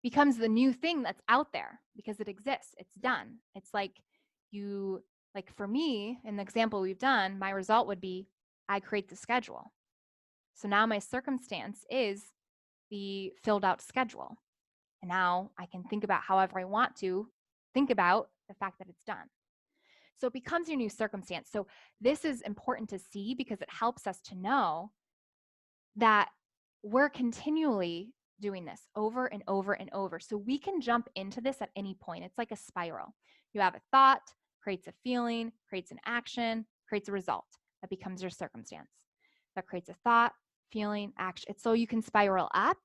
becomes the new thing that's out there because it exists. It's done. It's like for me, in the example we've done, my result would be I create the schedule. So now my circumstance is the filled out schedule. And now I can think about however I want to think about the fact that it's done. So it becomes your new circumstance. So this is important to see because it helps us to know that we're continually doing this over and over and over. So we can jump into this at any point. It's like a spiral. You have a thought, creates a feeling, creates an action, creates a result. That becomes your circumstance. That creates a thought, feeling, action. It's so you can spiral up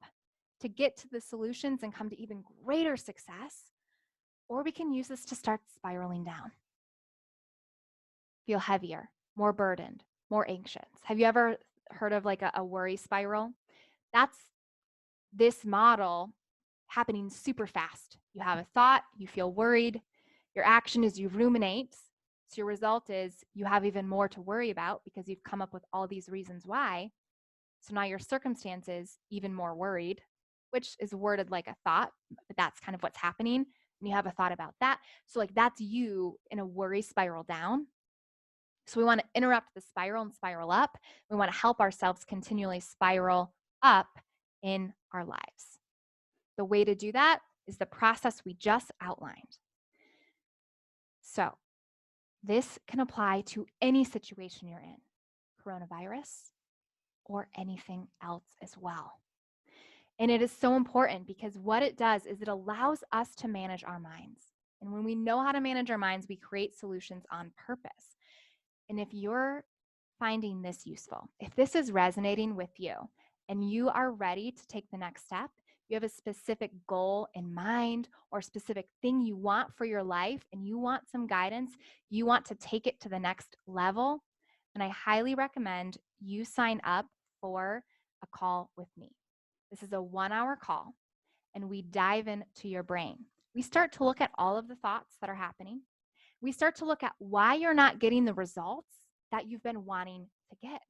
to get to the solutions and come to even greater success. Or we can use this to start spiraling down. Feel heavier, more burdened, more anxious. Have you ever heard of like a worry spiral? That's this model happening super fast. You have a thought, you feel worried. Your action is you ruminate. So your result is you have even more to worry about because you've come up with all these reasons why. So now your circumstance is even more worried, which is worded like a thought, but that's kind of what's happening. And you have a thought about that. So like that's you in a worry spiral down. So we want to interrupt the spiral and spiral up. We want to help ourselves continually spiral up in our lives. The way to do that is the process we just outlined. So this can apply to any situation you're in, coronavirus or anything else as well. And it is so important because what it does is it allows us to manage our minds. And when we know how to manage our minds, we create solutions on purpose. And if you're finding this useful, if this is resonating with you and you are ready to take the next step, you have a specific goal in mind or specific thing you want for your life and you want some guidance, you want to take it to the next level, and I highly recommend you sign up for a call with me. This is a 1-hour call and we dive into your brain. We start to look at all of the thoughts that are happening. We start to look at why you're not getting the results that you've been wanting to get.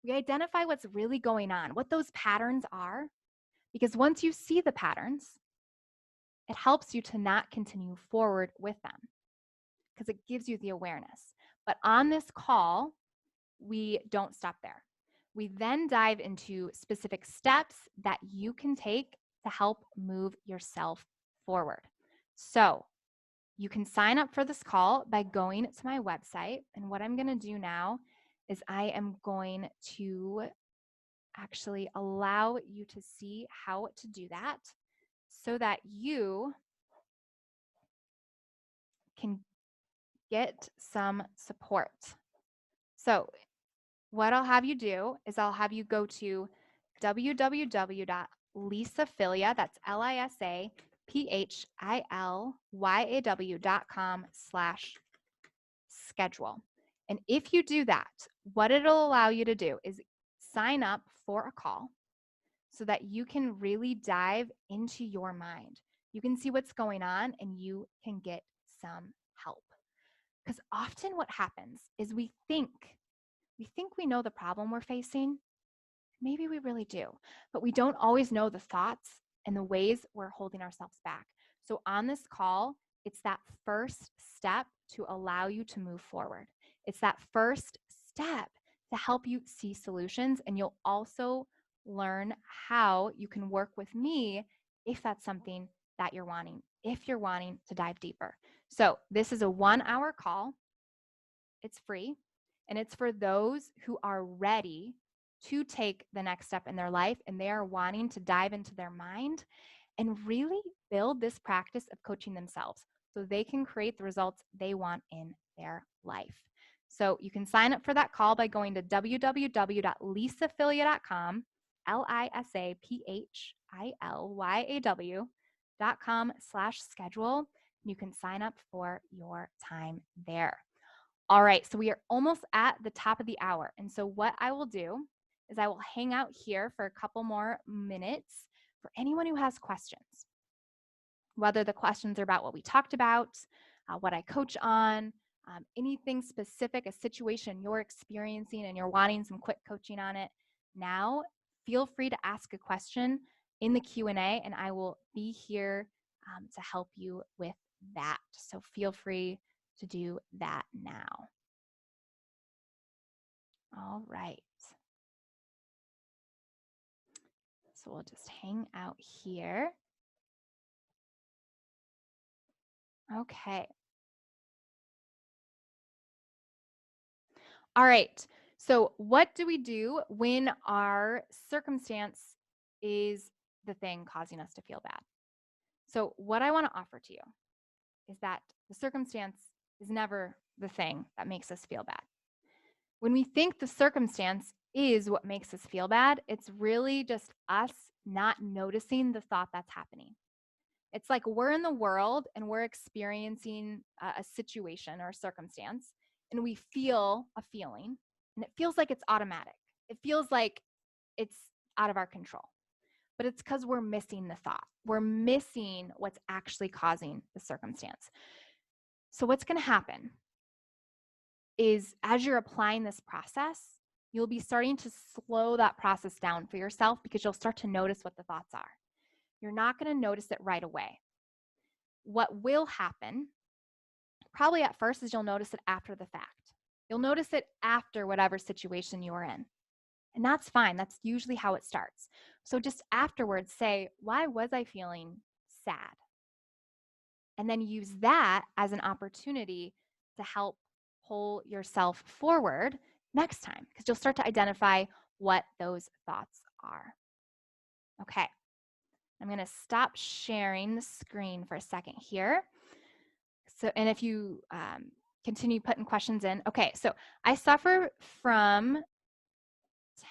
We identify what's really going on, what those patterns are, because once you see the patterns, it helps you to not continue forward with them because it gives you the awareness. But on this call, we don't stop there. We then dive into specific steps that you can take to help move yourself forward. So you can sign up for this call by going to my website. And what I'm going to do now is I am going to actually allow you to see how to do that so that you can get some support. So what I'll have you do is I'll have you go to www.lisaphilia, that's lisaphilia.com/schedule. And if you do that, what it'll allow you to do is sign up for a call so that you can really dive into your mind. You can see what's going on and you can get some help. Because often what happens is we think we know the problem we're facing. Maybe we really do, but we don't always know the thoughts and the ways we're holding ourselves back. So on this call, it's that first step to allow you to move forward. It's that first step to help you see solutions, and you'll also learn how you can work with me if that's something that you're wanting, if you're wanting to dive deeper. So, this is a 1 hour call. It's free, and it's for those who are ready to take the next step in their life and they are wanting to dive into their mind and really build this practice of coaching themselves so they can create the results they want in their life. So you can sign up for that call by going to www.lisaphilia.com, LISAPHILYAW.com/schedule. You can sign up for your time there. All right, so we are almost at the top of the hour. And so what I will do is I will hang out here for a couple more minutes for anyone who has questions, whether the questions are about what we talked about, what I coach on, anything specific, a situation you're experiencing and you're wanting some quick coaching on it. Now, feel free to ask a question in the Q&A, and I will be here to help you with that. So feel free to do that now. All right. So we'll just hang out here. Okay. All right. So what do we do when our circumstance is the thing causing us to feel bad? So what I want to offer to you is that the circumstance is never the thing that makes us feel bad. When we think the circumstance is what makes us feel bad, it's really just us not noticing the thought that's happening. It's like we're in the world and we're experiencing a situation or a circumstance, and we feel a feeling, and it feels like it's automatic. It feels like it's out of our control. But it's because we're missing the thought. We're missing what's actually causing the circumstance. So, what's going to happen is as you're applying this process, you'll be starting to slow that process down for yourself because you'll start to notice what the thoughts are. You're not going to notice it right away. What will happen, probably at first, is you'll notice it after the fact. You'll notice it after whatever situation you are in. And that's fine. That's usually how it starts. So just afterwards, say, why was I feeling sad? And then use that as an opportunity to help pull yourself forward next time, because you'll start to identify what those thoughts are. Okay. I'm going to stop sharing the screen for a second here. So, and if you continue putting questions in. Okay, so I suffer from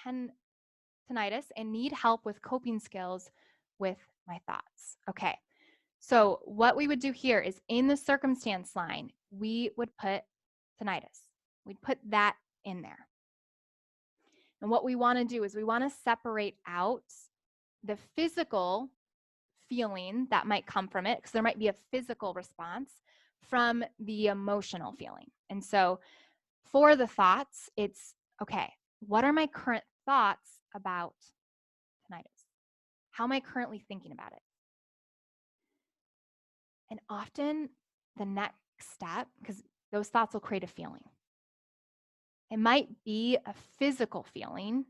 tinnitus and need help with coping skills with my thoughts. Okay, so what we would do here is in the circumstance line, we would put tinnitus. We'd put that in there. And what we want to do is we want to separate out the physical feeling that might come from it, because there might be a physical response, from the emotional feeling. And so for the thoughts, it's okay, what are my current thoughts about tinnitus? How am I currently thinking about it? And often the next step, because those thoughts will create a feeling. It might be a physical feeling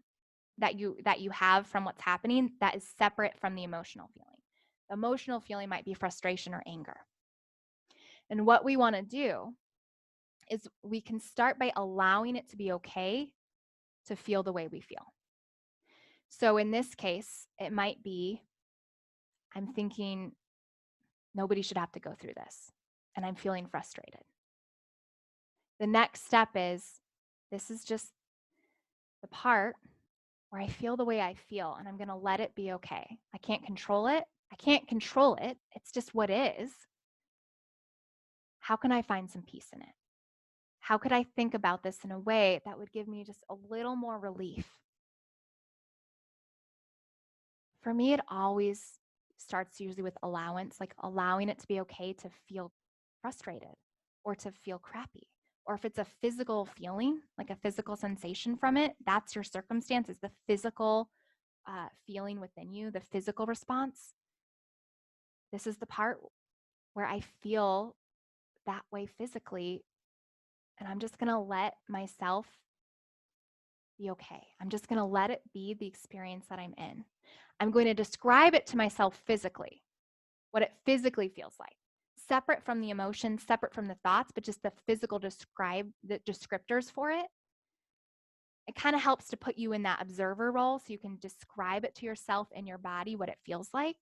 that you have from what's happening that is separate from the emotional feeling. The emotional feeling might be frustration or anger. And what we want to do is we can start by allowing it to be okay to feel the way we feel. So in this case, it might be, I'm thinking nobody should have to go through this, and I'm feeling frustrated. The next step is, this is just the part where I feel the way I feel, and I'm going to let it be okay. I can't control it. It's just what is. How can I find some peace in it? How could I think about this in a way that would give me just a little more relief? For me, it always starts usually with allowance, like allowing it to be okay to feel frustrated or to feel crappy. Or if it's a physical feeling, like a physical sensation from it, that's your circumstance, is the physical feeling within you, the physical response. This is the part where I feel that way physically, and I'm just going to let myself be okay. I'm just going to let it be the experience that I'm in. I'm going to describe it to myself physically, what it physically feels like, separate from the emotions, separate from the thoughts, but just the physical the descriptors for it. It kind of helps to put you in that observer role so you can describe it to yourself in your body what it feels like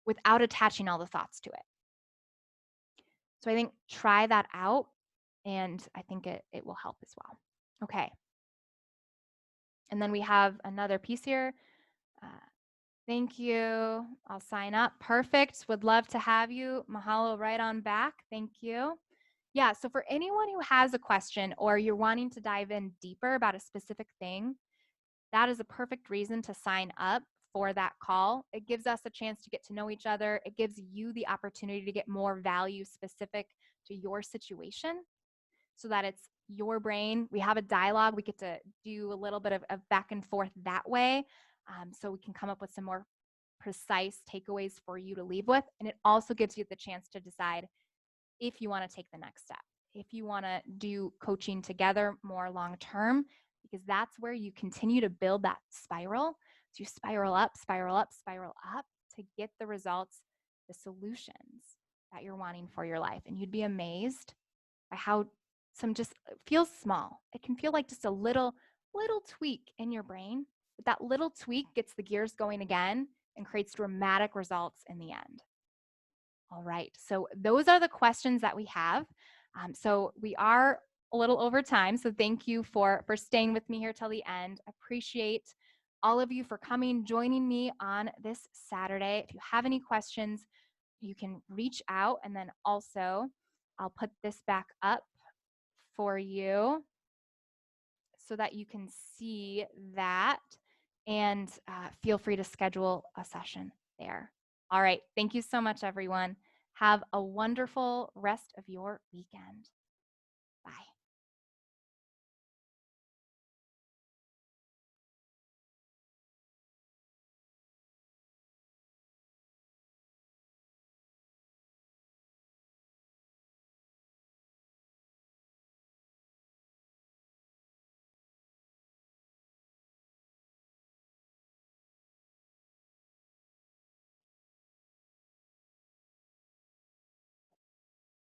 without attaching all the thoughts to it. So I think try that out, and I think it will help as well. Okay. And then we have another piece here. Uh, Thank you. I'll sign up. Perfect. Would love to have you. Mahalo right on back. Thank you. Yeah, so for anyone who has a question or you're wanting to dive in deeper about a specific thing, that is a perfect reason to sign up for that call. It gives us a chance to get to know each other. It gives you the opportunity to get more value specific to your situation so that it's your brain. We have a dialogue. We get to do a little bit of back and forth that way. So we can come up with some more precise takeaways for you to leave with. And it also gives you the chance to decide if you want to take the next step, if you want to do coaching together more long term, because that's where you continue to build that spiral. So you spiral up, spiral up, spiral up to get the results, the solutions that you're wanting for your life. And you'd be amazed by how some just feels small. It can feel like just a little tweak in your brain, but that little tweak gets the gears going again and creates dramatic results in the end. All right. So those are the questions that we have. So we are a little over time. So thank you for staying with me here till the end. Appreciate all of you for coming, joining me on this Saturday. If you have any questions, you can reach out, and then also I'll put this back up for you so that you can see that, and feel free to schedule a session there. All right. Thank you so much, everyone. Have a wonderful rest of your weekend.